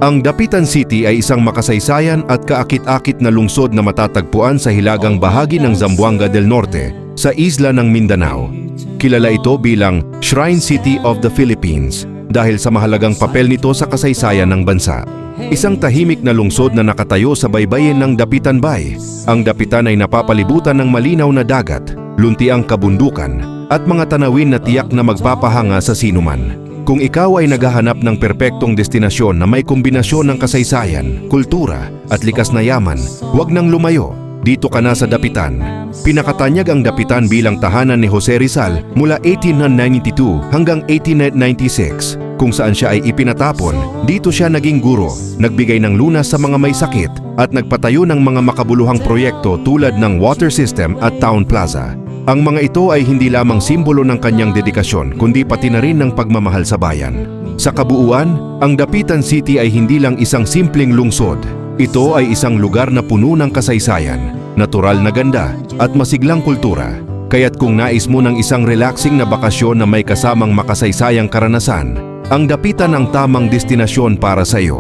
Ang Dapitan City ay isang makasaysayan at kaakit-akit na lungsod na matatagpuan sa hilagang bahagi ng Zamboanga del Norte sa isla ng Mindanao. Kilala ito bilang Shrine City of the Philippines dahil sa mahalagang papel nito sa kasaysayan ng bansa. Isang tahimik na lungsod na nakatayo sa baybayin ng Dapitan Bay. Ang Dapitan ay napapalibutan ng malinaw na dagat, luntiang kabundukan at mga tanawin na tiyak na magpapahanga sa sinuman. Kung ikaw ay naghahanap ng perpektong destinasyon na may kombinasyon ng kasaysayan, kultura at likas na yaman, huwag nang lumayo. Dito ka na sa Dapitan. Pinakatanyag ang Dapitan bilang tahanan ni Jose Rizal mula 1892 hanggang 1896. Kung saan siya ay ipinatapon, dito siya naging guro, nagbigay ng lunas sa mga may sakit at nagpatayo ng mga makabuluhang proyekto tulad ng water system at town plaza. Ang mga ito ay hindi lamang simbolo ng kanyang dedikasyon kundi pati na rin ng pagmamahal sa bayan. Sa kabuuan, ang Dapitan City ay hindi lang isang simpleng lungsod. Ito ay isang lugar na puno ng kasaysayan, natural na ganda at masiglang kultura. Kaya't kung nais mo ng isang relaxing na bakasyon na may kasamang makasaysayang karanasan, ang Dapitan ang tamang destinasyon para sa iyo.